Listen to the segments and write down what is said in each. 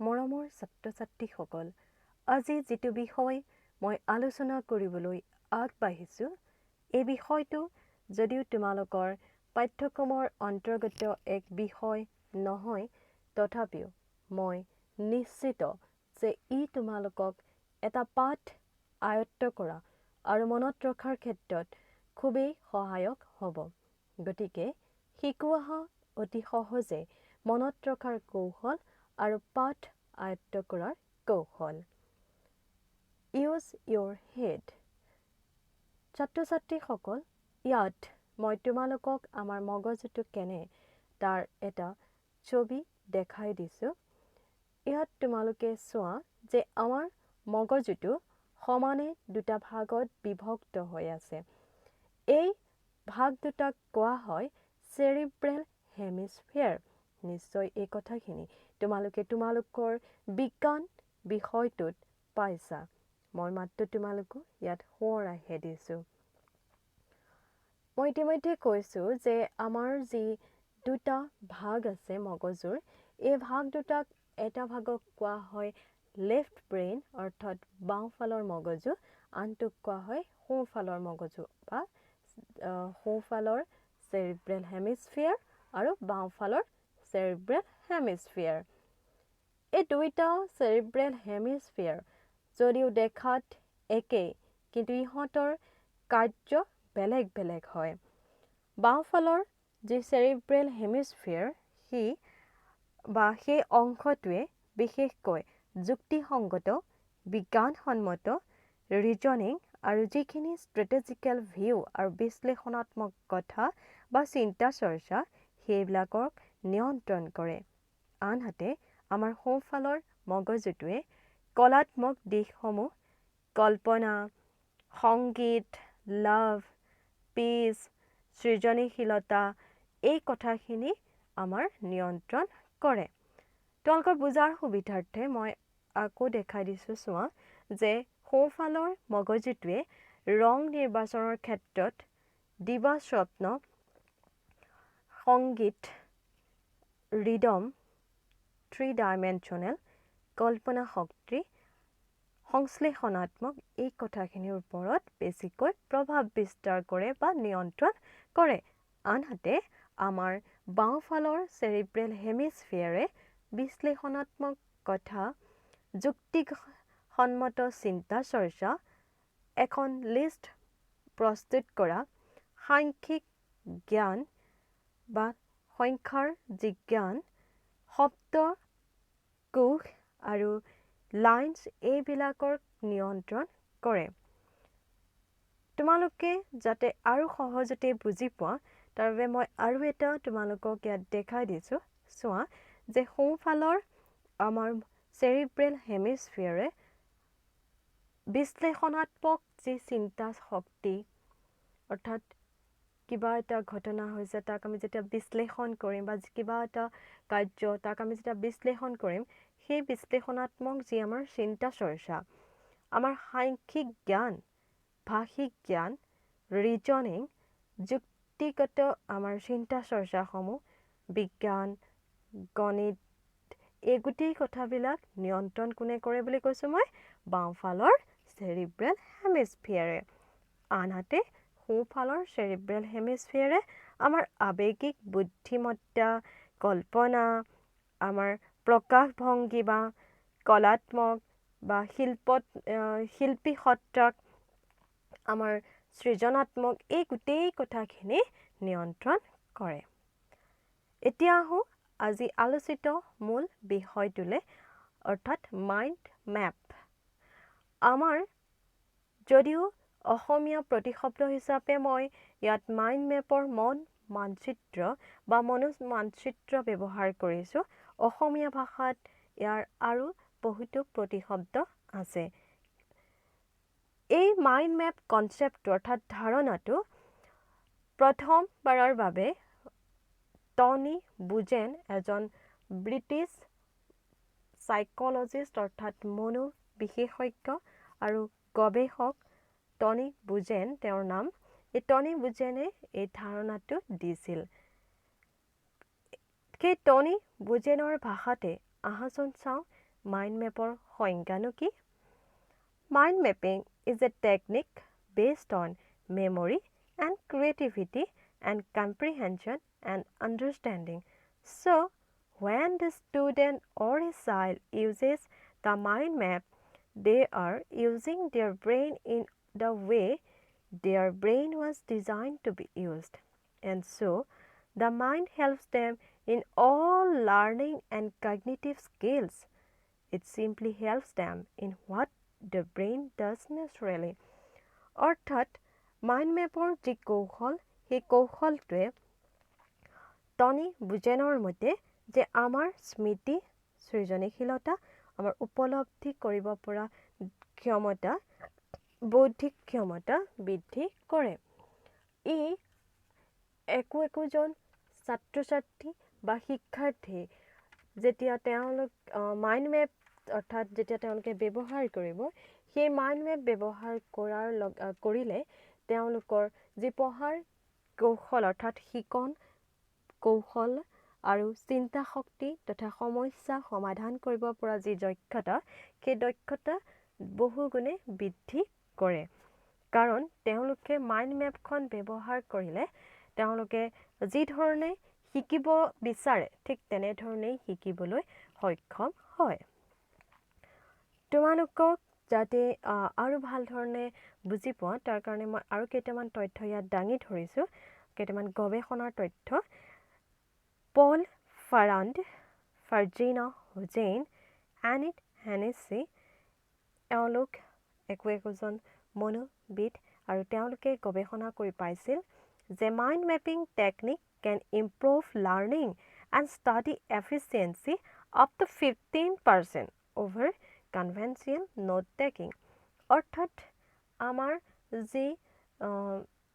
মৰমৰ ছাত্ৰ-ছাত্ৰীসকল, আজি যিটো বিষয় মই আলোচনা কৰিবলৈ আগবাঢ়িছোঁ, এই বিষয়টো যদিও তোমালোকৰ পাঠ্যক্ৰমৰ অন্তৰ্গত এক বিষয় নহয়, তথাপিও মই নিশ্চিত যে ই তোমালোকক এটা পাঠ আয়ত্ত কৰা আৰু মনত ৰখাৰ ক্ষেত্ৰত খুবেই সহায়ক হ'ব। গতিকে শিকোৱা অতি সহজে মনত ৰখাৰ কৌশল আৰু পাঠ আয়ত্ত কৰাৰ কৌশল। ইউজ ইউৰ হেড। ছাত্ৰ-ছাত্ৰীসকল, ইয়াত মই তোমালোকক আমাৰ মগজুটো কেনে তাৰ এটা ছবি দেখাই দিছোঁ। ইয়াত তোমালোকে চোৱা যে আমাৰ মগজুটো সমানে দুটা ভাগত বিভক্ত হৈ আছে। এই ভাগ দুটাক কোৱা হয় চেৰিব্ৰেল হেমিস্ফিয়াৰ। নিশ্চয় এই কথাখিনি তোমালোকে তোমালোকৰ বিজ্ঞান বিষয়টোত পাইছা। মই মাত্ৰ তোমালোকক ইয়াত সোঁৱৰাইহে দিছোঁ। মই ইতিমধ্যে কৈছোঁ যে আমাৰ যি দুটা ভাগ আছে মগজুৰ, এই ভাগ দুটাক এটা ভাগক কোৱা হয় লেফ্ট ব্ৰেইন অৰ্থাৎ বাওঁফালৰ মগজু, আনটোক কোৱা হয় সোঁফালৰ মগজু বা সোঁফালৰ চেৰিব্ৰেল হেমিস্ফিয়াৰ আৰু বাওঁফালৰ চেৰিব্ৰেল হেমিস্ফিয়াৰ। এই দুইটা চেৰিব্ৰেল হেমিস্ফিয়াৰ যদিও দেখাত একেই, কিন্তু ইহঁতৰ কাৰ্য বেলেগ বেলেগ হয়। বাওঁফালৰ যি চেৰিব্ৰেল হেমিস্ফিয়াৰ সেই অংশটোৱে বিশেষকৈ যুক্তিসংগত, বিজ্ঞানসন্মত, ৰিজনিং আৰু যিখিনি ষ্ট্ৰেটেজিকেল ভিউ আৰু বিশ্লেষণাত্মক কথা বা চিন্তা চৰ্চা সেইবিলাকক নিয়ন্ত্ৰণ কৰে। আনহাতে আমাৰ সোঁফালৰ মগজুটোৱে কলাত্মক দিশসমূহ, কল্পনা, সংগীত, লাভ, পিচ, সৃজনীশীলতা এই কথাখিনি আমাৰ নিয়ন্ত্ৰণ কৰে। তোমালোকৰ বুজাৰ সুবিধাৰ্থে মই আকৌ দেখাই দিছোঁ চোৱা যে সোঁফালৰ মগজুটোৱে ৰং নিৰ্বাচনৰ ক্ষেত্ৰত দিবা স্বপ্ন, সংগীত, ৰিদম, 3 ডাইমেনশ্যনেল, কল্পনা শক্তি, সংশ্লেষণাত্মক এই কথাখিনিৰ ওপৰত বেছিকৈ প্ৰভাৱ বিস্তাৰ কৰে বা নিয়ন্ত্ৰণ কৰে। আনহাতে আমাৰ বাওঁফালৰ চেৰিব্ৰেল হেমিস্ফিয়াৰে বিশ্লেষণাত্মক কথা, যুক্তিসন্মত চিন্তা চৰ্চা, এখন লিষ্ট প্ৰস্তুত কৰা, সাংখ্যিক জ্ঞান বা সংখ্যাৰ যি জ্ঞান, শব্দ কোষ আৰু লাইন্স এইবিলাকৰ নিয়ন্ত্ৰণ কৰে। তোমালোকে যাতে আৰু সহজতে বুজি পোৱা তাৰ বাবে মই আৰু এটা তোমালোকক ইয়াত দেখাই দিছোঁ। চোৱা যে সোঁফালৰ আমাৰ চেৰিব্ৰেল হেমিস্ফিয়াৰে বিশ্লেষণাত্মক যি চিন্তা শক্তি, অৰ্থাৎ কিবা এটা ঘটনা হৈছে তাক আমি যেতিয়া বিশ্লেষণ কৰিম বা কিবা এটা কাৰ্য তাক আমি যেতিয়া বিশ্লেষণ কৰিম, সেই বিশ্লেষণাত্মক যি আমাৰ চিন্তা চৰ্চা, আমাৰ সাংখ্যিক জ্ঞান, ভাষিক জ্ঞান, ৰিজনিং, যুক্তিগত আমাৰ চিন্তা চৰ্চাসমূহ, বিজ্ঞান, গণিত এই গোটেই কথাবিলাক নিয়ন্ত্ৰণ কোনে কৰে বুলি কৈছোঁ মই? বাওঁফালৰ চেৰিব্ৰেল হেমিস্ফিয়াৰে। আনহাতে সোঁফালৰ চেৰিব্ৰেল হেমিস্ফিয়াৰে আমাৰ আৱেগিক বুদ্ধিমত্তা, কল্পনা, আমাৰ প্ৰকাশভংগী বা কলাত্মক বা শিল্পী সত্তাক, আমাৰ সৃজনাত্মক এই গোটেই কথাখিনি নিয়ন্ত্ৰণ কৰে। এতিয়া আহোঁ আজি আলোচিত মূল বিষয়টোলৈ, অৰ্থাৎ মাইণ্ড মেপ। আমাৰ যদিও অসমীয়া প্ৰতিশব্দ হিচাপে মই ইয়াত মাইণ্ড মেপৰ মন মানচিত্ৰ বা মানচিত্ৰ ব্যৱহাৰ কৰিছোঁ, অসমীয়া ভাষাত ইয়াৰ আৰু বহুতো প্ৰতিশব্দ আছে। এই মাইণ্ড মেপ কনচেপ্টটো অৰ্থাৎ ধাৰণাটো প্ৰথমবাৰৰ বাবে টনি বুজেন, এজন ব্ৰিটিছ চাইক'লজিষ্ট অৰ্থাৎ মনোবিশেষজ্ঞ আৰু গৱেষক টনি বুজেন তেওঁৰ নাম। এই টনি বুজেনে এই ধাৰণাটো দিছিল। সেই টনি বুজেনৰ ভাষাতে আহাচোন চাওঁ মাইণ্ড মেপৰ সংজ্ঞানো কি? Mind mapping is a technique based on memory and creativity and comprehension and understanding. So, when the student or a child uses the mind map, they are using their brain in the way their brain was designed to be used. And so, the mind helps them in all learning and cognitive skills. It simply helps them in what the brain does naturally. অৰ্থাৎ mind মেপৰ যি কৌশল সেই কৌশলটোৱে টনি বুজেনৰ মতে যে আমাৰ স্মৃতি সৃজনীশীলতা আমাৰ উপলব্ধি কৰিব পৰা ক্ষমতা বৌদ্ধিক ক্ষমতা বৃদ্ধি কৰে ই একোজন ছাত্ৰ ছাত্ৰী বা শিক্ষাৰ্থী যেতিয়া তেওঁলোক মাইণ্ড মেপ অৰ্থাৎ যেতিয়া তেওঁলোকে ব্যৱহাৰ কৰিব সেই মাইণ্ড মেপ ব্যৱহাৰ কৰিলে তেওঁলোকৰ যি পঢ়াৰ কৌশল অৰ্থাৎ শিকন কৌশল আৰু চিন্তা শক্তি তথা সমস্যা সমাধান কৰিব পৰা যি দক্ষতা সেই দক্ষতা বহুগুণে বৃদ্ধি কৰে কাৰণ তেওঁলোকে মাইণ্ড মেপখন ব্যৱহাৰ কৰিলে তেওঁলোকে যি ধৰণে শিকিব বিচাৰে ঠিক তেনে ধৰণেই শিকিবলৈ সক্ষম হয় তোমালোকক যাতে আৰু ভাল ধৰণে বুজি পোৱা তাৰ কাৰণে মই আৰু কেইটামান তথ্য ইয়াত দাঙি ধৰিছোঁ কেইটামান গৱেষণাৰ তথ্য পল ফাৰাণ্ড ফাৰ্জিনা হুজেইন এনিট হেনেছি এওঁলোক একোজন মনোবিদ আৰু তেওঁলোকে গৱেষণা কৰি পাইছিল যে mind mapping technique can improve learning and study efficiency up to 15% over conventional note taking. অৰ্থাৎ আমাৰ যি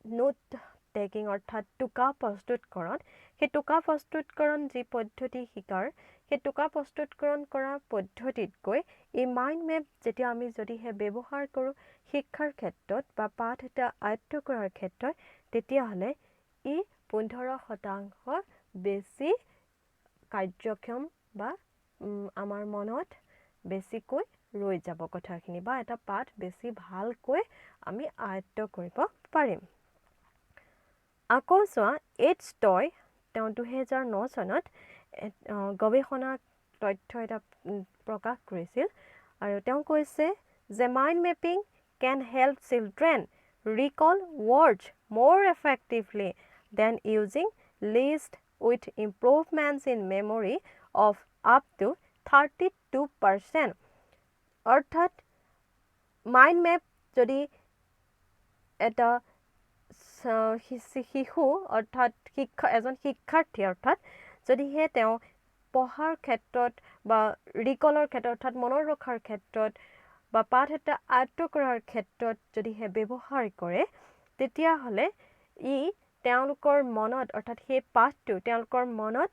নোট টেকিং অৰ্থাৎ টোকা প্ৰস্তুতকৰণ সেই টোকা প্ৰস্তুতকৰণ যি পদ্ধতি শিকাৰ সেই টোকা প্ৰস্তুতকৰণ কৰা পদ্ধতিতকৈ এই মাইণ্ড মেপ যেতিয়া আমি যদিহে ব্যৱহাৰ কৰোঁ শিক্ষাৰ ক্ষেত্ৰত বা পাঠ এটা আয়ত্ত কৰাৰ ক্ষেত্ৰত তেতিয়াহ'লে ই 15% বেছি কাৰ্যক্ষম বা আমাৰ মনত বেছিকৈ ৰৈ যাব কথাখিনি বা এটা পাঠ বেছি ভালকৈ আমি আয়ত্ত কৰিব পাৰিম আকৌ চোৱা এইচ টয় তেওঁ 2009 চনত গৱেষণা তথ্য এটা প্ৰকাশ কৰিছিল আৰু তেওঁ কৈছে যে mind mapping can help children recall words more effectively than using lists with improvements in memory of up to 32%. অৰ্থাৎ মাইণ্ড মেপ যদি এটা শিশু অৰ্থাৎ এজন শিক্ষাৰ্থী অৰ্থাৎ যদিহে তেওঁ পঢ়াৰ ক্ষেত্ৰত বা ৰিকলৰ ক্ষেত্ৰত অৰ্থাৎ মনত ৰখাৰ ক্ষেত্ৰত বা পাঠ এটা আয়ত্ত কৰাৰ ক্ষেত্ৰত যদিহে ব্যৱহাৰ কৰে তেতিয়াহ'লে ই তেওঁলোকৰ মনত অৰ্থাৎ সেই পাঠটো তেওঁলোকৰ মনত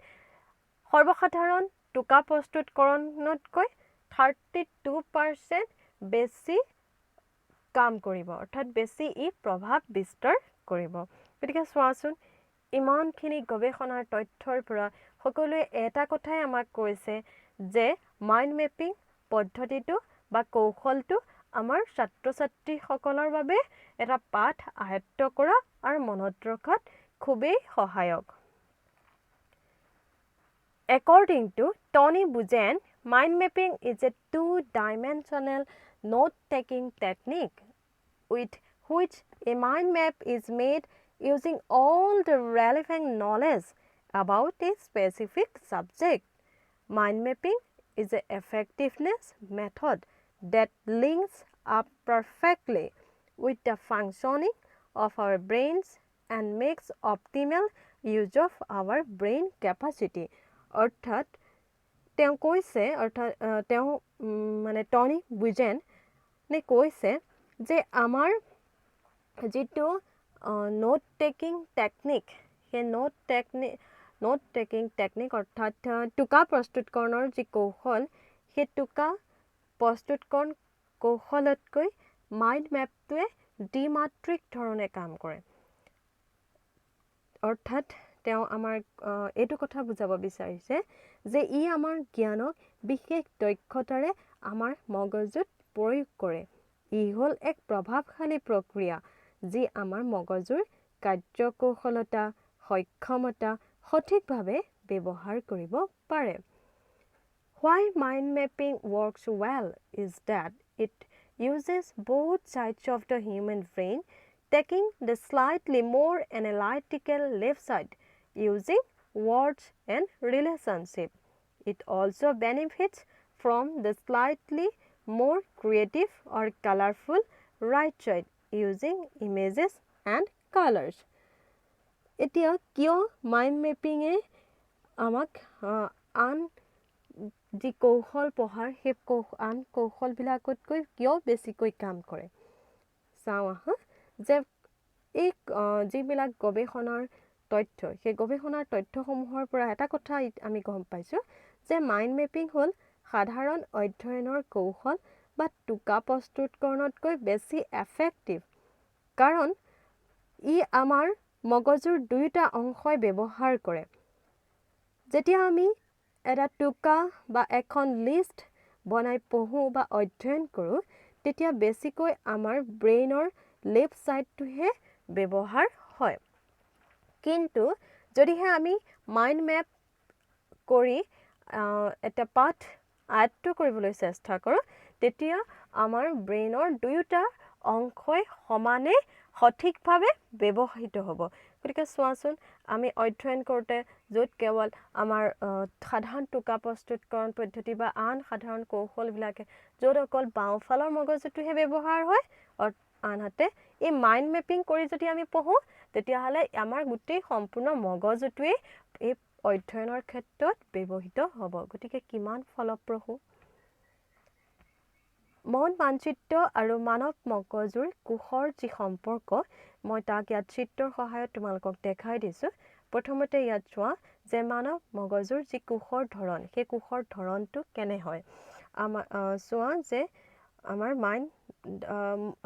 সৰ্বসাধাৰণ টোকা প্ৰস্তুতকৰণতকৈ 32% বেছি কাম কৰিব অৰ্থাৎ বেছি ই প্ৰভাৱ বিস্তাৰ কৰিব গতিকে চোৱাচোন ইমানখিনি গৱেষণাৰ তথ্যৰ পৰা সকলোৱে এটা কথাই আমাক কৈছে যে মাইণ্ড মেপিং পদ্ধতিটো বা কৌশলটো আমাৰ ছাত্ৰ ছাত্ৰীসকলৰ বাবে এটা পাঠ আয়ত্ত কৰা আৰু মনত ৰখাত খুবেই সহায়ক According to Tony Buzan, mind mapping is a two-dimensional note-taking technique with which a mind map is made using all the relevant knowledge about a specific subject. Mind mapping is an effectiveness method that links up perfectly with the functioning of our brains and makes optimal use of our brain capacity. অৰ্থাৎ তেওঁ কৈছে অৰ্থাৎ তেওঁ মানে টনি বুজেনে কৈছে যে আমাৰ যিটো নোট টেকিং টেকনিক সেই নোট টেকিং টেকনিক অৰ্থাৎ টোকা প্ৰস্তুতকৰণৰ যি কৌশল সেই টোকা প্ৰস্তুতকৰণ কৌশলতকৈ মাইণ্ড মেপটোৱে দ্বিমাত্ৰিক ধৰণে কাম কৰে অৰ্থাৎ তেওঁ আমাৰ এইটো কথা বুজাব বিচাৰিছে যে ই আমাৰ জ্ঞানক বিশেষ দক্ষতাৰে আমাৰ মগজুত প্ৰয়োগ কৰে। ই হ'ল এক প্ৰভাৱশালী প্ৰক্ৰিয়া যি আমাৰ মগজুৰ কাৰ্যকৌশলতা সক্ষমতা সঠিকভাৱে ব্যৱহাৰ কৰিব পাৰে। Why mind mapping works well is that it uses both sides of the human brain, taking the slightly more analytical left side using words and relationship. It also benefits from the slightly more creative or colorful right side using images and colors. এতিয়া কিয় mind মেপিঙে আমাক আন যি কৌশল পঢ়াৰ সেই আন কৌশলবিলাকতকৈ কিয় বেছিকৈ কাম কৰে চাওঁ আহা যে এই যিবিলাক গৱেষণাৰ তথ্য সেই গৱেষণাৰ তথ্যসমূহৰ পৰা এটা কথা আমি গম পাইছোঁ যে মাইণ্ড মেপিং হ'ল সাধাৰণ অধ্যয়নৰ কৌশল বা টোকা প্ৰস্তুতকৰণতকৈ বেছি এফেক্টিভ কাৰণ ই আমাৰ মগজুৰ দুয়োটা অংশই ব্যৱহাৰ কৰে। যেতিয়া আমি এটা টোকা বা এখন লিষ্ট বনাই পঢ়োঁ বা অধ্যয়ন কৰোঁ তেতিয়া বেছিকৈ আমাৰ ব্ৰেইনৰ লেফ্ট ছাইডটোহে ব্যৱহাৰ হয়। কিন্তু যদিহে আমি মাইণ্ড মেপ কৰি এটা পাঠ আয়ত্ত কৰিবলৈ চেষ্টা কৰোঁ তেতিয়া আমাৰ ব্ৰেইনৰ দুয়োটা অংশই সমানে সঠিকভাৱে ব্যৱহৃত হ'ব। গতিকে চোৱাচোন আমি অধ্যয়ন কৰোঁতে য'ত কেৱল আমাৰ সাধাৰণ টোকা প্ৰস্তুতকৰণ পদ্ধতি বা আন সাধাৰণ কৌশলবিলাকে য'ত অকল বাওঁফালৰ মগজুটোহে ব্যৱহাৰ হয় আনহাতে এই মাইণ্ড মেপিং কৰি যদি আমি পঢ়োঁ তেতিয়াহ'লে আমাৰ গোটেই সম্পূৰ্ণ মগজুটোৱেই এই অধ্যয়নৰ ক্ষেত্ৰত ব্যৱহৃত হ'ব। গতিকে কিমান ফলপ্ৰসূ। মন মানচিত্ৰ আৰু মানৱ মগজুৰ কোষৰ যি সম্পৰ্ক মই তাক ইয়াত চিত্ৰৰ সহায়ত তোমালোকক দেখাই দিছোঁ। প্ৰথমতে ইয়াত চোৱা যে মানৱ মগজুৰ যি কোষৰ ধৰণ সেই কোষৰ ধৰণটো কেনে হয়। আমাৰ চোৱা যে আমাৰ মাইণ্ড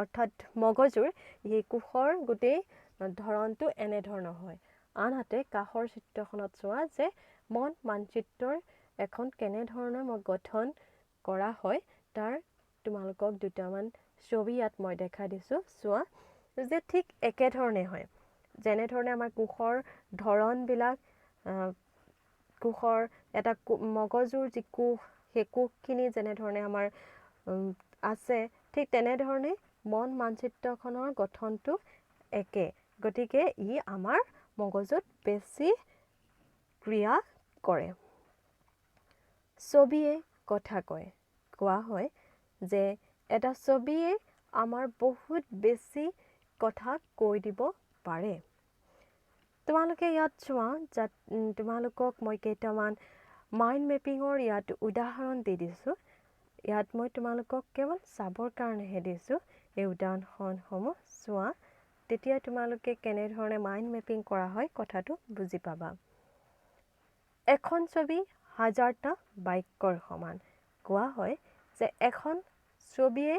অৰ্থাৎ মগজুৰ এই কোষৰ গোটেই ধৰণটো এনেধৰণৰ হয়। আনহাতে কাষৰ চিত্ৰখনত চোৱা যে মন মানচিত্ৰৰ এখন কেনেধৰণৰ গঠন কৰা হয় তাৰ তোমালোকক দুটামান ছবি ইয়াত মই দেখাই দিছোঁ। চোৱা যে ঠিক একেধৰণে হয়। যেনেধৰণে আমাৰ কোষৰ ধৰণবিলাক কোষৰ এটা মগজুৰ যি কোষ সেই কোষখিনি যেনেধৰণে আমাৰ আছে ঠিক তেনেধৰণে মন মানচিত্ৰখনৰ গঠনটো একে। গতিকে ই আমাৰ মগজুত বেছি ক্ৰিয়া কৰে। ছবিয়ে কথা কয়। কোৱা হয় যে এটা ছবিয়ে আমাৰ বহুত বেছি কথা কৈ দিব পাৰে। তোমালোকে ইয়াত চোৱা তোমালোকক মই কেইটামান মাইণ্ড মেপিঙৰ ইয়াত উদাহৰণ দি দিছোঁ। ইয়াত মই তোমালোকক কেৱল চাবৰ কাৰণেহে দিছোঁ এই উদাহৰণসমূহ চোৱা তেতিয়া তোমালোকে কেনেধৰণে মাইণ্ড মেপিং কৰা হয় কথাটো বুজি পাবা। এখন ছবি হাজাৰটা বাক্যৰ সমান। কোৱা হয় যে এখন ছবিয়ে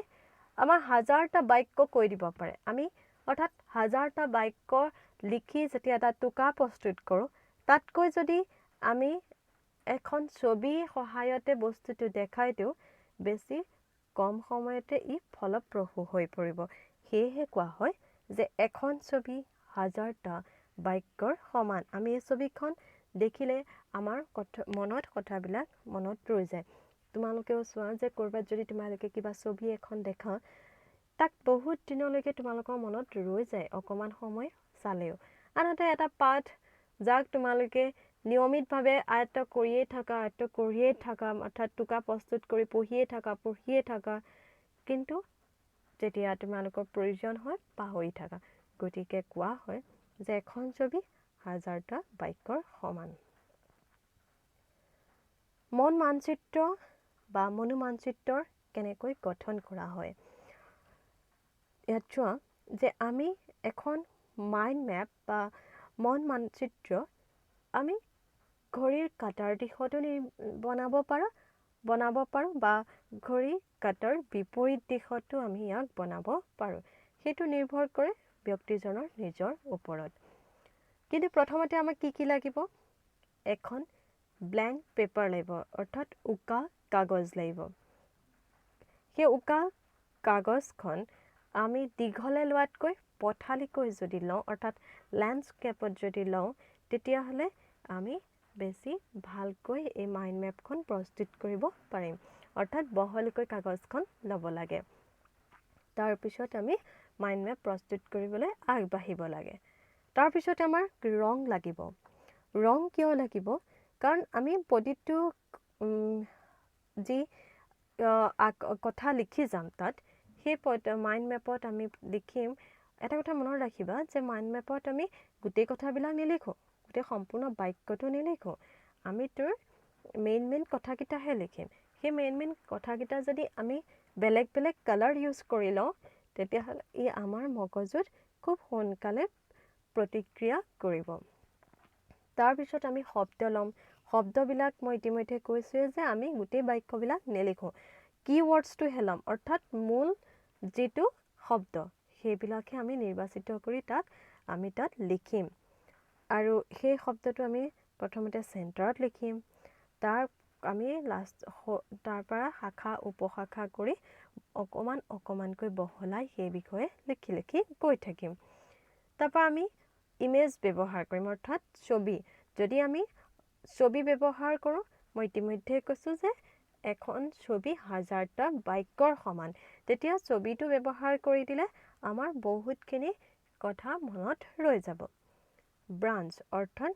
আমাৰ হাজাৰটা বাক্য কৈ দিব পাৰে। আমি অৰ্থাৎ হাজাৰটা বাক্য লিখি যেতিয়া এটা টোকা প্ৰস্তুত কৰোঁ তাতকৈ যদি আমি এখন ছবিৰ সহায়তে বস্তুটো দেখাই দিওঁ বেছি কম সময়তে ই ফলপ্ৰসূ হৈ পৰিব। সেয়েহে কোৱা হয় যে এখন ছবি হাজাৰটা বাক্যৰ সমান। আমি এই ছবিখন দেখিলে আমাৰ মনত কথাবিলাক মনত ৰৈ যায়। তোমালোকেও চোৱা যে ক'ৰবাত যদি তোমালোকে কিবা ছবি এখন দেখা তাক বহুত দিনলৈকে তোমালোকৰ মনত ৰৈ যায় অকণমান সময় চালেও। আনহাতে এটা পাঠ যাক তোমালোকে নিয়মিতভাৱে আয়ত্ত কৰিয়ে থাকা অৰ্থাৎ টোকা প্ৰস্তুত কৰি পঢ়িয়ে থাকা কিন্তু যেতিয়া তোমালোকৰ প্ৰয়োজন হয় পাহৰি থাকা। গতিকে কোৱা হয় যে এখন ছবি হাজাৰটা বাক্যৰ সমান। মন মানচিত্ৰ বা মনোমানচিত্ৰৰ কেনেকৈ গঠন কৰা হয়। ইয়াত চোৱা যে আমি এখন মাইণ্ড মেপ বা মন মানচিত্ৰ আমি ঘড়ীৰ কাটাৰ দিশতো বনাব পাৰোঁ বা ঘড়ীৰ কাটাৰ বিপৰীত দিশতো আমি ইয়াক বনাব পাৰোঁ। সেইটো নিৰ্ভৰ কৰে ব্যক্তিজনৰ নিজৰ ওপৰত। কিন্তু প্ৰথমতে আমাক কি লাগিব এখন ব্ল্যাঙ্ক পেপাৰ লাগিব অৰ্থাৎ উকা কাগজ লাগিব সেই উকা কাগজখন আমি দীঘলে লোৱাতকৈ পথালিকৈ যদি লওঁ অৰ্থাৎ ল্যান্ডস্কেপত যদি লওঁ তেতিয়াহ'লে আমি বেছি ভালকৈ এই মাইণ্ড মেপখন প্ৰস্তুত কৰিব পাৰিম অৰ্থাৎ বহলকৈ কাগজখন ল'ব লাগে তাৰপিছত আমি মাইণ্ড মেপ প্ৰস্তুত কৰিবলৈ আগবাঢ়িব লাগে তাৰপিছত আমাৰ ৰং লাগিব ৰং কিয় লাগিব কাৰণ আমি প্ৰতিটো যি কথা লিখি যাম তাত সেই মাইণ্ড মেপত আমি লিখিম এটা কথা মনত ৰাখিবা যে মাইণ্ড মেপত আমি গোটেই কথাবিলাক নিলিখোঁ গোটেই সম্পূৰ্ণ বাক্যটো নিলিখোঁ আমি তোৰ মেইন কথাকেইটাহে লিখিম সেই মেইন কথাকেইটা যদি আমি বেলেগ বেলেগ কালাৰ ইউজ কৰি লওঁ তেতিয়াহ'লে ই আমাৰ মগজুত খুব সোনকালে প্ৰতিক্ৰিয়া কৰিব তাৰপিছত আমি শব্দ ল'ম শব্দবিলাক মই ইতিমধ্যে কৈছোঁৱে যে আমি গোটেই বাক্যবিলাক নিলিখোঁ কিৱৰ্ডছটোহে ল'ম অৰ্থাৎ মূল যিটো শব্দ সেইবিলাকহে আমি নিৰ্বাচিত কৰি আমি তাত লিখিম আৰু সেই শব্দটো আমি প্ৰথমতে চেণ্টাৰত লিখিম তাৰ আমি তাৰ পৰা শাখা উপশাখা কৰি অকমানকৈ বহলাই সেই বিষয়ে লিখি লিখি গৈ থাকিম তাৰপৰা আমি ইমেজ ব্যৱহাৰ কৰিম অৰ্থাৎ ছবি যদি আমি ছবি ব্যৱহাৰ কৰোঁ মই ইতিমধ্যে কৈছোঁ যে এখন ছবি হাজাৰটা বাক্যৰ সমান তেতিয়া ছবিটো ব্যৱহাৰ কৰি দিলে আমাৰ বহুতখিনি কথা মনত ৰৈ যাব ব্ৰাঞ্চ অৰ্থাৎ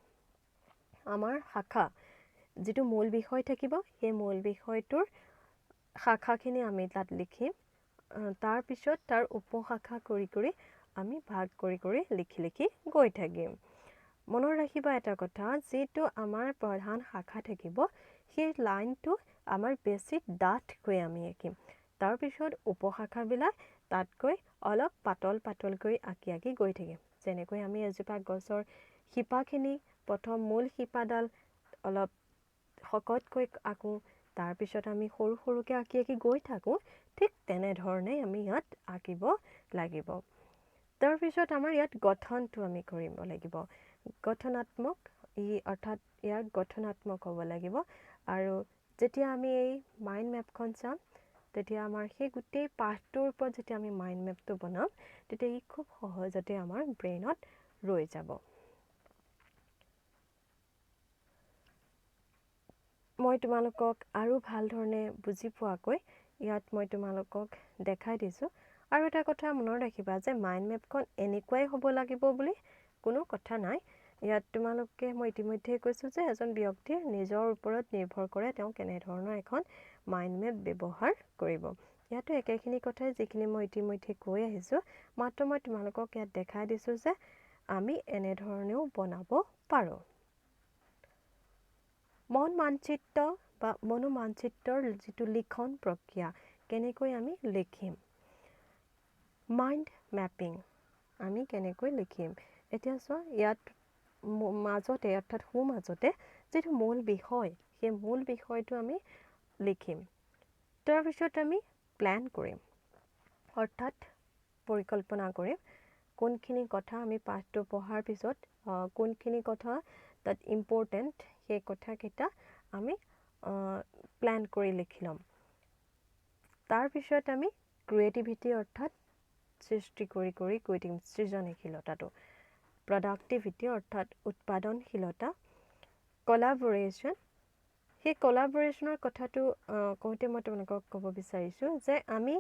আমাৰ শাখা যিটো মূল বিষয় থাকিব সেই মূল বিষয়টোৰ শাখাখিনি আমি তাত লিখিম তাৰপিছত তাৰ উপশাখা কৰি কৰি আমি ভাগ কৰি কৰি লিখি লিখি গৈ থাকিম মনত ৰাখিবা এটা কথা যিটো আমাৰ প্ৰধান শাখা থাকিব সেই লাইনটো আমাৰ বেছি ডাঠকৈ আমি আঁকিম তাৰপিছত উপশাখাবিলাক তাতকৈ অলপ পাতলকৈ আঁকি গৈ থাকিম যেনেকৈ আমি এজোপা গছৰ শিপাখিনি প্ৰথম মূল শিপাডাল অলপ শকতকৈ আঁকো তাৰপিছত আমি সৰু সৰুকৈ আঁকি গৈ থাকোঁ ঠিক তেনেধৰণে আমি ইয়াত আঁকিব লাগিব তাৰপিছত আমাৰ ইয়াত গঠনটো আমি কৰিব লাগিব গঠনাত্মক অৰ্থাৎ ইয়াক গঠনাত্মক হ'ব লাগিব আৰু যেতিয়া আমি এই মাইণ্ড মেপখন চাম তেতিয়া আমাৰ সেই গোটেই পাঠটোৰ ওপৰত যেতিয়া আমি মাইণ্ড মেপটো বনাম তেতিয়া ই খুব সহজতে আমাৰ ব্ৰেইনত ৰৈ যাব মই তোমালোকক আৰু ভাল ধৰণে বুজি পোৱাকৈ ইয়াত মই তোমালোকক দেখাই দিছোঁ আৰু এটা কথা মনত ৰাখিবা যে মাইণ্ড মেপখন এনেকুৱাই হ'ব লাগিব বুলি কোনো কথা নাই ইয়াত তোমালোকে মই ইতিমধ্যে কৈছোঁ যে এজন ব্যক্তিৰ নিজৰ ওপৰত নিৰ্ভৰ কৰে তেওঁ কেনেধৰণৰ এখন মাইণ্ড মেপ ব্যৱহাৰ কৰিব ইয়াতো একেখিনি কথাই যিখিনি মই ইতিমধ্যে কৈ আহিছোঁ মাত্ৰ মই তোমালোকক ইয়াত দেখাই দিছোঁ যে আমি এনেধৰণেও বনাব পাৰোঁ মন মানচিত্ৰ বা মনোমানচিত্ৰৰ যিটো লিখন প্ৰক্ৰিয়া কেনেকৈ আমি লিখিম মাইণ্ড মেপিং আমি কেনেকৈ লিখিম এতিয়া চোৱা ইয়াত মাজতে অৰ্থাৎ মাজতে যিটো মূল বিষয় সেই মূল বিষয়টো আমি লিখিম তাৰপিছত আমি প্ল্যান কৰিম অৰ্থাৎ পৰিকল্পনা কৰিম কোনখিনি কথা আমি পাঠটো পঢ়াৰ পিছত কোনখিনি কথা তাত ইম্পৰ্টেণ্ট সেই কথাকেইটা আমি প্ল্যান কৰি লিখি ল'ম তাৰপিছত আমি ক্ৰিয়েটিভিটি অৰ্থাৎ সৃষ্টি কৰি গৈ থাকিম সৃজনশীলতাটো প্ৰডাক্টিভিটি অৰ্থাৎ উৎপাদনশীলতা কলাবৰেশ্যন সেই কলাবৰেশ্যনৰ কথাটো কওঁতে মই তোমালোকক ক'ব বিচাৰিছোঁ যে আমি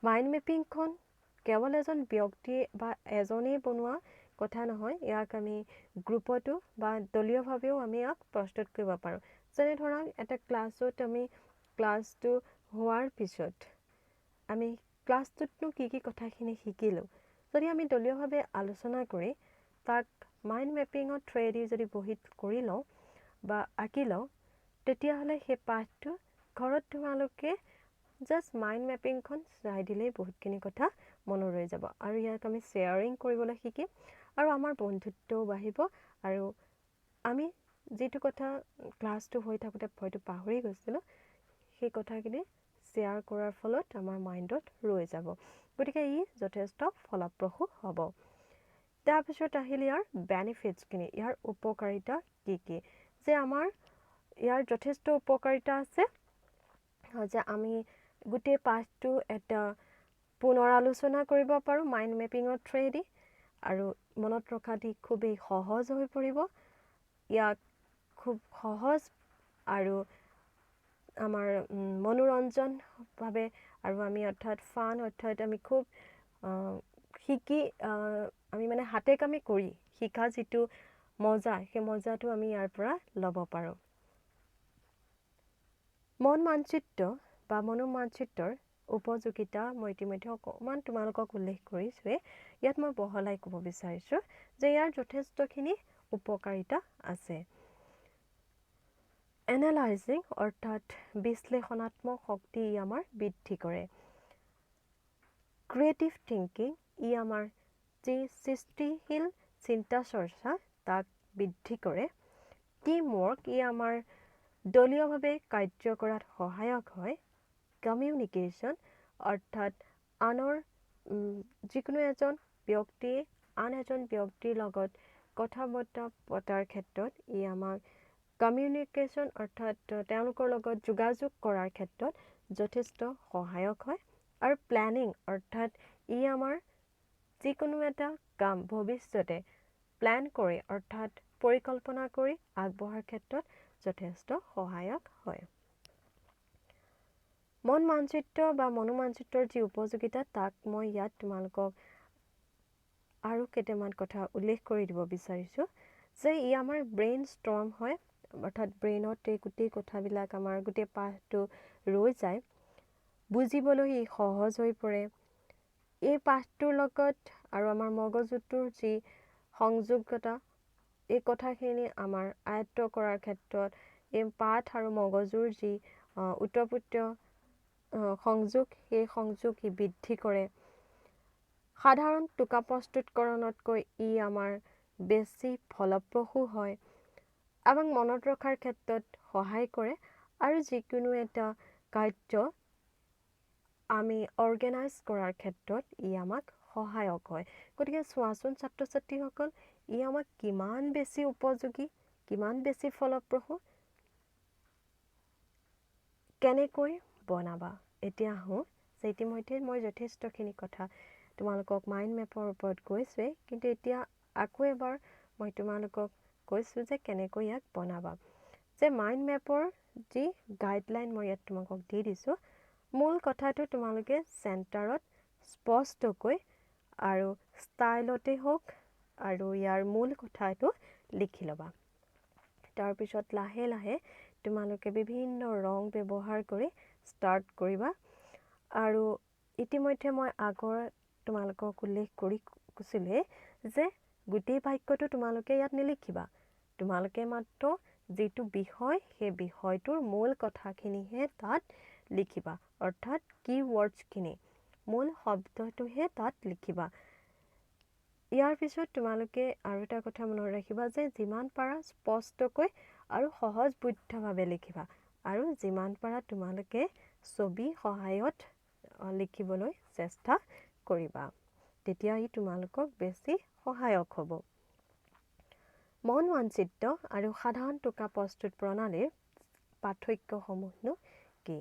মাইণ্ড মেপিংখন কেৱল এজন ব্যক্তি বা এজনেই বনোৱা কথা নহয় ইয়াক আমি গ্ৰুপতো বা দলীয়ভাৱেও আমি ইয়াক প্ৰস্তুত কৰিব পাৰোঁ যেনে ধৰক এটা ক্লাছত আমি ক্লাছটো হোৱাৰ পিছত আমি ক্লাছটোতনো কি কথাখিনি শিকিলোঁ যদি আমি দলীয়ভাৱে আলোচনা কৰি তাক মাইণ্ড মেপিঙৰ থ্ৰুৱেদি যদি বহীত কৰি লওঁ বা আঁকি লওঁ তেতিয়াহ'লে সেই পাঠটো ঘৰত তোমালোকে জাষ্ট মাইণ্ড মেপিংখন চাই দিলেই বহুতখিনি কথা মনত ৰৈ যাব আৰু ইয়াক আমি শ্বেয়াৰিং কৰিবলৈ শিকিম আৰু আমাৰ বন্ধুত্বও বাঢ়িব আৰু আমি যিটো কথা ক্লাছটো হৈ থাকোঁতে হয়তো পাহৰি গৈছিলোঁ সেই কথাখিনি শ্বেয়াৰ কৰাৰ ফলত আমাৰ মাইণ্ডত ৰৈ যাব গতিকে ই যথেষ্ট ফলপ্ৰসূ হ'ব তাৰপিছত আহিল ইয়াৰ বেনিফিটছখিনি, ইয়াৰ উপকাৰিতা কি কি, যে আমাৰ ইয়াৰ যথেষ্ট উপকাৰিতা আছে, যে আমি গোটেই পাঠটো এটা পুনৰালোচনা কৰিব পাৰোঁ মাইণ্ড মেপিঙৰ থ্ৰুৱেদি, আৰু মনত ৰখাটি খুবেই সহজ হৈ পৰিব। ইয়াক খুব সহজ আৰু আমাৰ মনোৰঞ্জনভাৱে, আৰু আমি অৰ্থাৎ ফান, অৰ্থাৎ আমি খুব শিকি আমি মানে হাতে কামে কৰি শিকা যিটো মজা, সেই মজাটো আমি ইয়াৰ পৰা ল'ব পাৰোঁ। মন মানচিত্ৰ বা মনোমানচিত্ৰৰ উপযোগিতা মই ইতিমধ্যে অকণমান তোমালোকক উল্লেখ কৰিছোঁৱে। ইয়াত মই বহলাই ক'ব বিচাৰিছোঁ যে ইয়াৰ যথেষ্টখিনি উপকাৰিতা আছে। এনালাইজিং অৰ্থাৎ বিশ্লেষণাত্মক শক্তি ই আমাৰ বৃদ্ধি কৰে। ক্ৰিয়েটিভ থিংকিং ই আমাৰ যি সৃষ্টিশীল চিন্তা চৰ্চা তাক বৃদ্ধি কৰে। টিমৱৰ্ক ই আমাৰ দলীয়ভাৱে কাৰ্য কৰাত সহায়ক হয়। কমিউনিকেশ্যন অৰ্থাৎ আনৰ যিকোনো এজন ব্যক্তিয়ে আন এজন ব্যক্তিৰ লগত কথা বতৰা পতাৰ ক্ষেত্ৰত ই আমাক কমিউনিকেশ্যন অৰ্থাৎ তেওঁলোকৰ লগত যোগাযোগ কৰাৰ ক্ষেত্ৰত যথেষ্ট সহায়ক হয়। আৰু প্লেনিং অৰ্থাৎ ই আমাৰ যিকোনো এটা কাম ভৱিষ্যতে প্লেন কৰি অৰ্থাৎ পৰিকল্পনা কৰি আগবঢ়াৰ ক্ষেত্ৰত যথেষ্ট সহায়ক হয়। মন মানচিত্ৰ বা মনোমানচিত্ৰৰ যি উপযোগিতা তাক মই ইয়াত তোমালোকক আৰু কেইটামান কথা উল্লেখ কৰি দিব বিচাৰিছোঁ, যে ই আমাৰ ব্ৰেইন ষ্টৰ্ম হয়, অৰ্থাৎ ব্ৰেইনত এই গোটেই কথাবিলাক আমাৰ গোটেই পাঠটো ৰৈ যায়, বুজিবলৈ ই সহজ হৈ পৰে। এই পাঠটোৰ লগত আৰু আমাৰ মগজুটোৰ যি সংযোগতা, এই কথাখিনি আমাৰ আয়ত্ত কৰাৰ ক্ষেত্ৰত এই পাঠ আৰু মগজুৰ যি ওতঃপ্ৰোত সংযোগ, সেই সংযোগ ই বৃদ্ধি কৰে। সাধাৰণ টোকা প্ৰস্তুতকৰণতকৈ ই আমাৰ বেছি ফলপ্ৰসূ হয়, আমাক মনত ৰখাৰ ক্ষেত্ৰত সহায় কৰে, আৰু যিকোনো এটা কাৰ্য আমি অৰ্গেনাইজ কৰাৰ ক্ষেত্ৰত ই আমাক সহায়ক হয়। গতিকে চোৱাচোন ছাত্ৰ ছাত্ৰীসকল, ই আমাক কিমান বেছি উপযোগী, কিমান বেছি ফলপ্ৰসূ। কেনেকৈ বনাবা? এতিয়া আহোঁ যে ইতিমধ্যে মই যথেষ্টখিনি কথা তোমালোকক মাইণ্ড মেপৰ ওপৰত কৈছোঁৱেই, কিন্তু এতিয়া আকৌ এবাৰ মই তোমালোকক কৈছোঁ যে কেনেকৈ ইয়াক বনাবা। যে মাইণ্ড মেপৰ যি গাইডলাইন মই ইয়াত তোমালোকক দি দিছোঁ, মূল কথাটো তোমালোকে চেণ্টাৰত স্পষ্টকৈ আৰু ষ্টাইলতে হওক আৰু ইয়াৰ মূল কথাটো লিখি ল'বা। তাৰপিছত লাহে লাহে তোমালোকে বিভিন্ন ৰং ব্যৱহাৰ কৰি ষ্টাৰ্ট কৰিবা। আৰু ইতিমধ্যে মই আগৰ তোমালোকক উল্লেখ কৰিছিলে যে গোটেই বাক্যটো তোমালোকে ইয়াত নিলিখিবা, তোমালোকে মাত্ৰ যিটো বিষয় সেই বিষয়টোৰ মূল কথাখিনিহে তাত লিখিবা, অৰ্থাৎ কিৱৰ্ডছখিনি, মূল শব্দটোহে তাত লিখিবা। ইয়াৰ পিছত তোমালোকে আৰু এটা কথা মনত ৰাখিবা যে যিমান পাৰা স্পষ্টকৈ আৰু সহজবোধ্যভাৱে লিখিবা, আৰু যিমান পাৰা তোমালোকে ছবি সহায়ত লিখিবলৈ চেষ্টা কৰিবা, তেতিয়া ই তোমালোকক বেছি সহায়ক হ'ব। মন মানচিত্ৰ আৰু সাধাৰণ টোকা প্ৰস্তুত প্ৰণালীৰ পাৰ্থক্যসমূহনো কি?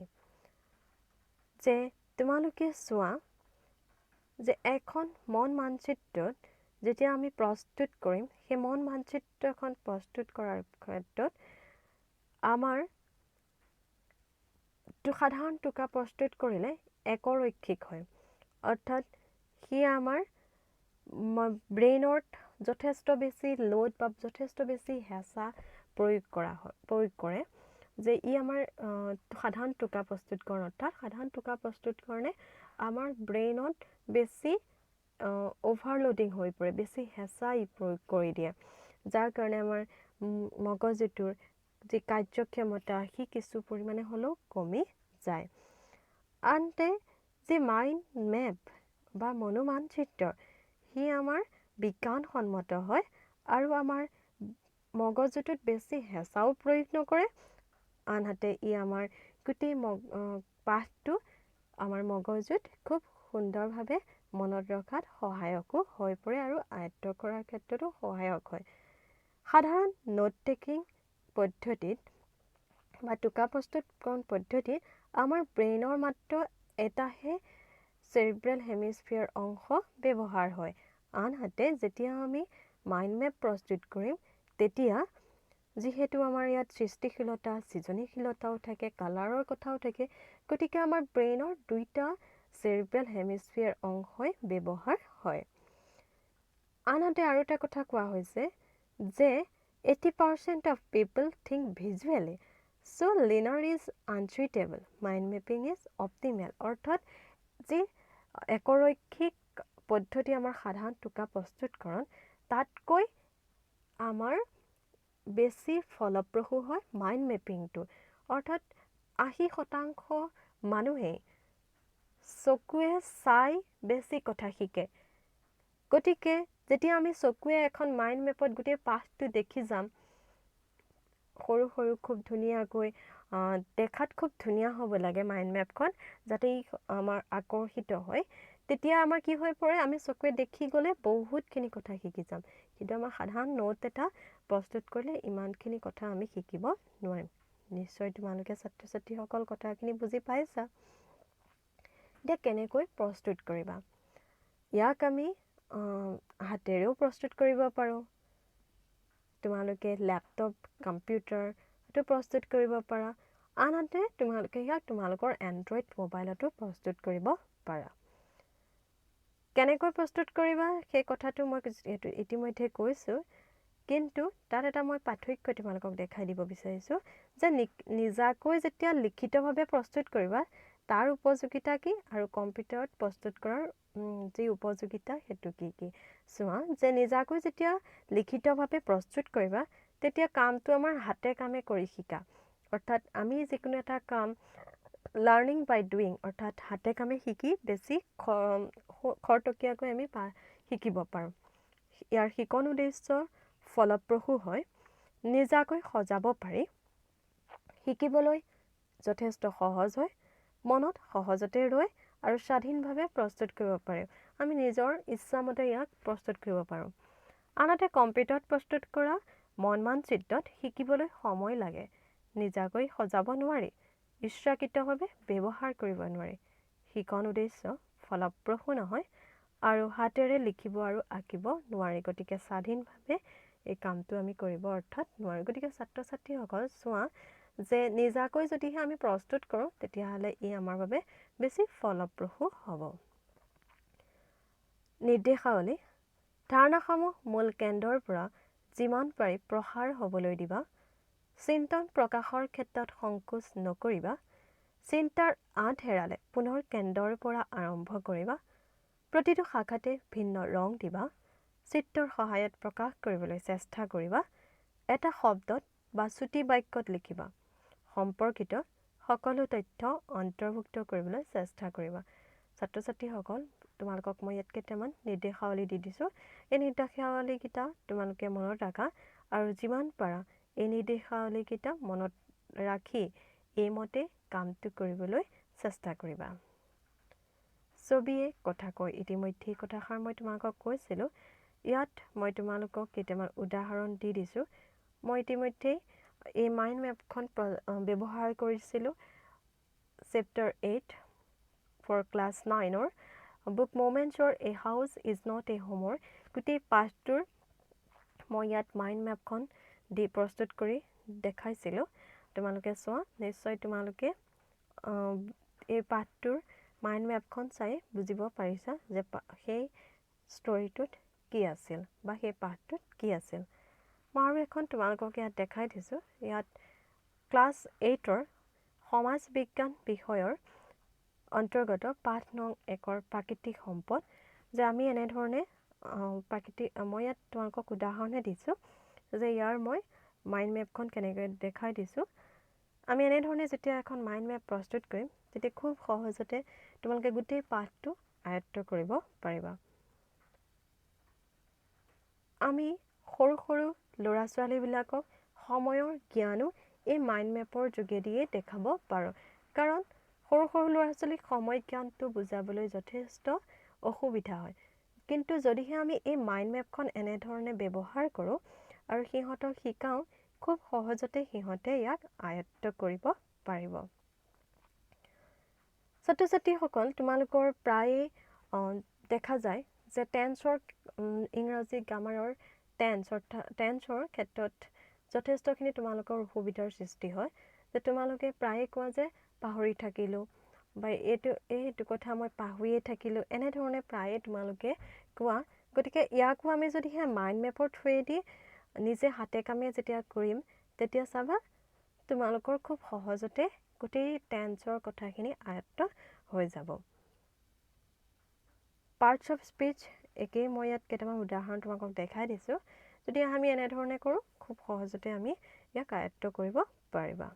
যে তোমালোকে চোৱা যে এখন মন মানচিত্ৰত যেতিয়া আমি প্ৰস্তুত কৰিম, সেই মন মানচিত্ৰখন প্ৰস্তুত কৰাৰ ক্ষেত্ৰত আমাৰ সাধাৰণ টোকা প্ৰস্তুত কৰিলে একৰৈক্ষিক হয়, অৰ্থাৎ সি আমাৰ ব্ৰেইনত যথেষ্ট বেছি লোড বা যথেষ্ট বেছি হেঁচা প্ৰয়োগ কৰে, যে ই আমাৰ সাধাৰণ টোকা প্ৰস্তুতকৰণ, অৰ্থাৎ সাধাৰণ টোকা প্ৰস্তুতকৰণে আমাৰ ব্ৰেইনত বেছি অভাৰলোডিং হৈ পৰে, বেছি হেঁচা ই প্ৰয়োগ কৰি দিয়ে, যাৰ কাৰণে আমাৰ মগজুটোৰ যি কাৰ্যক্ষমতা সি কিছু পৰিমাণে হ'লেও কমি যায়। আনহাতে যি মাইণ্ড মেপ বা মনোমানচিত্ৰ, সি আমাৰ বিজ্ঞানসন্মত হয় আৰু আমাৰ মগজুটোত বেছি হেঁচাও প্ৰয়োগ নকৰে, আনহাতে ই আমাৰ গোটেই পাঠটো আমাৰ মগজুত খুব সুন্দৰভাৱে মনত ৰখাত সহায়কো হৈ পৰে আৰু আয়ত্ত কৰাৰ ক্ষেত্ৰতো সহায়ক হয়। সাধাৰণ নোট টেকিং পদ্ধতিত বা টোকা প্ৰস্তুতকৰণ পদ্ধতিত আমাৰ ব্ৰেইনৰ মাত্ৰ এটাহে চেৰিব্ৰেল হেমিস্ফিয়াৰ অংশ ব্যৱহাৰ হয়। আনহাতে যেতিয়া আমি মাইণ্ড মেপ প্ৰস্তুত কৰিম তেতিয়া যিহেতু আমাৰ ইয়াত সৃষ্টিশীলতা সৃজনীশীলতাও থাকে, কালাৰৰ কথাও থাকে, গতিকে আমাৰ ব্ৰেইনৰ দুইটা চেৰিব্ৰেল হেমিস্ফিয়াৰ অংশই ব্যৱহাৰ হয়। আনহাতে আৰু এটা কথা কোৱা হৈছে যে 80% of people think visually, so linear is untreatable, mind mapping is optimal। অৰ্থাৎ যি একৰৈখিক পদ্ধতি আমাৰ সাধাৰণ টোকা প্ৰস্তুতকৰণ তাতকৈ আমাৰ বেছি ফলপ্ৰসূ হয় মাইণ্ড মেপিংটো। অৰ্থাৎ 80% মানুহেই চকুৱে চাই বেছি কথা শিকে। গতিকে যেতিয়া আমি চকুৱে এখন মাইণ্ড মেপত গোটেই পাঠটো দেখি যাম, সৰু সৰু খুব ধুনীয়াকৈ দেখাত খুব ধুনীয়া হ'ব লাগে মাইণ্ড মেপখন, যাতে ই আমাৰ আকৰ্ষিত হয়, তেতিয়া আমাৰ কি হৈ পৰে, আমি চকুৱে দেখি গ'লে বহুতখিনি কথা শিকি যাম। কিন্তু আমাৰ সাধাৰণ নোট এটা প্ৰস্তুত কৰিলে ইমানখিনি কথা আমি শিকিব নোৱাৰিম। নিশ্চয় তোমালোকে ছাত্ৰ ছাত্ৰীসকল কথাখিনি বুজি পাইছা। এতিয়া কেনেকৈ প্ৰস্তুত কৰিবা? ইয়াক আমি হাতেৰেও প্ৰস্তুত কৰিব পাৰোঁ। তোমালোকে লেপটপ কম্পিউটাৰতো প্ৰস্তুত কৰিব পাৰা। আনহাতে তোমালোকে ইয়াক তোমালোকৰ এণ্ড্ৰইড মোবাইলতো প্ৰস্তুত কৰিব পাৰা। কেনেকৈ প্ৰস্তুত কৰিবা সেই কথাটো মই ইতিমধ্যে কৈছোঁ, কিন্তু তাত এটা মই পাৰ্থক্য তোমালোকক দেখাই দিব বিচাৰিছোঁ যে নিজাকৈ যেতিয়া লিখিতভাৱে প্ৰস্তুত কৰিবা তাৰ উপযোগিতা কি আৰু কম্পিউটাৰত প্ৰস্তুত কৰাৰ যি উপযোগিতা সেইটো কি কি। চোৱা যে নিজাকৈ যেতিয়া লিখিতভাৱে প্ৰস্তুত কৰিবা তেতিয়া কামটো আমাৰ হাতে কামে কৰি শিকা। অৰ্থাৎ আমি যিকোনো এটা কাম লাৰ্ণিং বাই ডুইং, অৰ্থাৎ হাতে কামে শিকি বেছি খৰতকীয়াকৈ আমি শিকিব পাৰোঁ। ইয়াৰ শিকন উদ্দেশ্য ফলপ্ৰসূ হয়, নিজাকৈ সজাব পাৰি, শিকিবলৈ যথেষ্ট সহজ হয়, মনত সহজতে ৰয় আৰু স্বাধীনভাৱে প্ৰস্তুত কৰিব পাৰোঁ। আমি নিজৰ ইচ্ছামতে ইয়াক প্ৰস্তুত কৰিব পাৰোঁ। আনহাতে কম্পিউটাৰত প্ৰস্তুত কৰা মন মানচিত্ৰত শিকিবলৈ সময় লাগে, নিজাকৈ সজাব নোৱাৰি, ইচ্ছাকৃতভাৱে ব্যৱহাৰ কৰিব নোৱাৰি, শিকন উদ্দেশ্য ফলপ্ৰসূ নহয় আৰু হাতেৰে লিখিব আৰু আঁকিব নোৱাৰি। গতিকে স্বাধীনভাৱে এই কামটো আমি কৰিব অৰ্থাৎ নোৱাৰোঁ। গতিকে ছাত্ৰ ছাত্ৰীসকল চোৱা যে নিজাকৈ যদিহে আমি প্ৰস্তুত কৰোঁ তেতিয়াহ'লে ই আমাৰ বাবে বেছি ফলপ্ৰসূ হ'ব। নিৰ্দেশাৱলী: ধাৰণাসমূহ মূল কেন্দ্ৰৰ পৰা যিমান পাৰি প্ৰসাৰ হ'বলৈ দিবা, চিন্তন প্ৰকাশৰ ক্ষেত্ৰত সংকোচ নকৰিবা, চিন্তাৰ আঁত হেৰালে পুনৰ কেন্দ্ৰৰ পৰা আৰম্ভ কৰিবা, প্ৰতিটো শাখাতে ভিন্ন ৰং দিবা, চিত্ৰৰ সহায়ত প্ৰকাশ কৰিবলৈ চেষ্টা কৰিবা, এটা শব্দত বা চুটি বাক্যত লিখিবা, সম্পৰ্কিত সকলো তথ্য অন্তৰ্ভুক্ত কৰিবলৈ চেষ্টা কৰিবা। ছাত্ৰ ছাত্ৰীসকল তোমালোকক মই ইয়াত কেইটামান নিৰ্দেশাৱলী দি দিছোঁ। এই নিৰ্দেশাৱলীকেইটা তোমালোকে মনত ৰাখা আৰু যিমান পাৰা এই নিৰ্দেশাৱলীকেইটা মনত ৰাখি এইমতে কামটো কৰিবলৈ চেষ্টা কৰিবা। ছবিয়ে কথা কয়, ইতিমধ্যে এই কথাষাৰ মই তোমালোকক কৈছিলোঁ। ইয়াত মই তোমালোকক কেইটামান উদাহৰণ দি দিছোঁ। মই ইতিমধ্যেই এই মাইণ্ড মেপখন ব্যৱহাৰ কৰিছিলোঁ চেপ্টাৰ 8 ফৰ ক্লাছ 9ৰ বুক মোমেণ্টছৰ a house is not a হোমৰ গোটেই পাঠটোৰ মই ইয়াত মাইণ্ড মেপখন দি প্ৰস্তুত কৰি দেখাইছিলোঁ। তোমালোকে চোৱা, নিশ্চয় তোমালোকে এই পাঠটোৰ মাইণ্ড মেপখন চাই বুজিব পাৰিছা যে সেই ষ্টৰিটোত কি আছিল বা সেই পাঠটোত কি আছিল। মই আৰু এখন তোমালোকক ইয়াত দেখাই দিছোঁ। ইয়াত ক্লাছ 8ৰ সমাজ বিজ্ঞান বিষয়ৰ অন্তৰ্গত পাঠ নং 1ৰ প্ৰাকৃতিক সম্পদ, যে আমি এনেধৰণে মই ইয়াত তোমালোকক উদাহৰণহে দিছোঁ যে ইয়াৰ মই মাইণ্ড মেপখন কেনেকৈ দেখাই দিছোঁ। আমি এনেধৰণে যেতিয়া এখন মাইণ্ড মেপ প্ৰস্তুত কৰিম তেতিয়া খুব সহজতে তোমালোকে গোটেই পাঠটো আয়ত্ত কৰিব পাৰিবা। আমি সৰু সৰু ল'ৰা ছোৱালীবিলাকক সময়ৰ জ্ঞানো এই মাইণ্ড মেপৰ যোগেদিয়ে দেখাব পাৰোঁ। কাৰণ সৰু সৰু ল'ৰা ছোৱালীক সময় জ্ঞানটো বুজাবলৈ যথেষ্ট অসুবিধা হয় কিন্তু যদিহে আমি এই মাইণ্ড মেপখন এনেধৰণে ব্যৱহাৰ কৰোঁ আৰু সিহঁতক শিকাওঁ খুব সহজতে সিহঁতে ইয়াক আয়ত্ত কৰিব পাৰিব ছাত্ৰ ছাত্ৰীসকল তোমালোকৰ প্ৰায়ে দেখা যায় যে টেন্সৰ ইংৰাজী গ্ৰামাৰৰ টেন্সৰ ক্ষেত্ৰত যথেষ্টখিনি তোমালোকৰ অসুবিধাৰ সৃষ্টি হয় যে তোমালোকে প্ৰায়ে কোৱা যে পাহৰি থাকিলোঁ বা এইটো কথা মই পাহৰিয়ে থাকিলোঁ এনেধৰণে প্ৰায়ে তোমালোকে কোৱা গতিকে ইয়াকো আমি যদিহে মাইণ্ড মেপৰ থ্ৰুৱেদি নিজে হাতে কামে যেতিয়া কৰিম তেতিয়া চাবা তোমালোকৰ খুব সহজতে গোটেই টেন্সৰ কথাখিনি আয়ত্ত হৈ যাব পাৰ্টছ অফ স্পীচ একেই মই ইয়াত কেইটামান উদাহৰণ তোমালোকক দেখাই দিছোঁ যদি আমি এনেধৰণে কৰোঁ খুব সহজতে আমি ইয়াক আয়ত্ত কৰিব পাৰিবা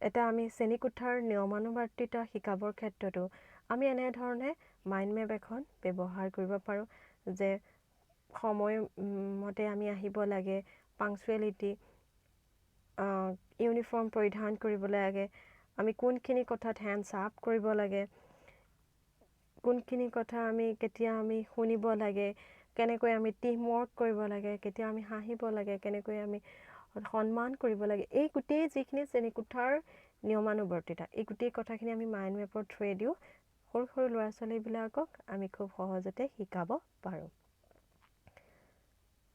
এটা আমি শ্ৰেণীকোঠাৰ নিয়মানুবৰ্তিতা শিকাবৰ ক্ষেত্ৰতো আমি এনেধৰণে মাইণ্ড মেপ এখন ব্যৱহাৰ কৰিব পাৰোঁ যে সময়মতে আমি আহিব লাগে পাংচুৱেলিটি ইউনিফৰ্ম পৰিধান কৰিব লাগে আমি কোনখিনি কথাত হেণ্ডছ আপ কৰিব লাগে কোনখিনি কথা আমি কেতিয়া আমি শুনিব লাগে কেনেকৈ আমি টিম ৱৰ্ক কৰিব লাগে কেতিয়া আমি হাঁহিব লাগে কেনেকৈ আমি সন্মান কৰিব লাগে এই গোটেই যিখিনি শ্ৰেণীকোঠাৰ নিয়মানুবৰ্তিতা এই গোটেই কথাখিনি আমি মাইণ্ড মেপৰ থ্ৰুৱেদিও সৰু সৰু ল'ৰা ছোৱালীবিলাকক আমি খুব সহজতে শিকাব পাৰোঁ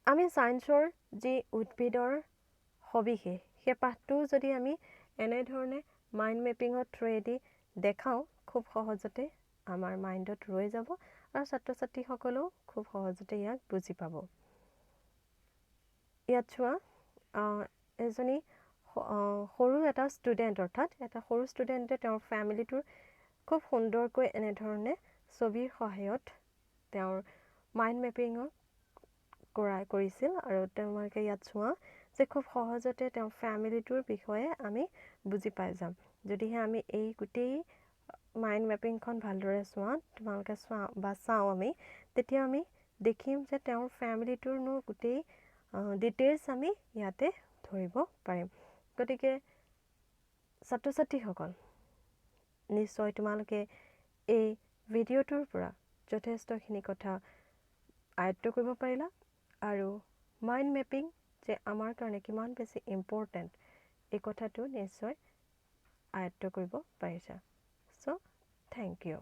আমি ছায়েন্সৰ যি উদ্ভিদৰ সবিশেষ সেই পাঠটো যদি আমি এনেধৰণে মাইণ্ড মেপিঙৰ থ্ৰুৱেদি দেখাওঁ খুব সহজতে আমাৰ মাইণ্ডত ৰৈ যাব আৰু ছাত্ৰ ছাত্ৰীসকলেও খুব সহজতে ইয়াক বুজি পাব ইয়াত চোৱা এজনী সৰু এটা ষ্টুডেণ্ট অৰ্থাৎ এটা সৰু ষ্টুডেণ্টে তেওঁৰ ফেমিলিটোৰ খুব সুন্দৰকৈ এনেধৰণে ছবিৰ সহায়ত তেওঁৰ মাইণ্ড মেপিঙৰ কৰিছিল আৰু তেওঁলোকে ইয়াত চোৱা যে খুব সহজতে তেওঁৰ ফেমিলিটোৰ বিষয়ে আমি বুজি পাই যাম যদিহে আমি এই গোটেই মাইণ্ড মেপিংখন ভালদৰে তোমালোকে চাওঁ আমি তেতিয়া আমি দেখিম যে তেওঁৰ ফেমিলিটোৰনো গোটেই ডিটেইলছ আমি ইয়াতে ধৰিব পাৰিম গতিকে ছাত্ৰ ছাত্ৰীসকল নিশ্চয় তোমালোকে এই ভিডিঅ'টোৰ পৰা যথেষ্টখিনি কথা আয়ত্ত কৰিব পাৰিলা আৰু মাইণ্ড মেপিং যে আমাৰ কাৰণে কিমান বেছি ইম্পৰ্টেণ্ট এই কথাটো নিশ্চয় আয়ত্ত কৰিব পাৰিছা চ' থেংক ইউ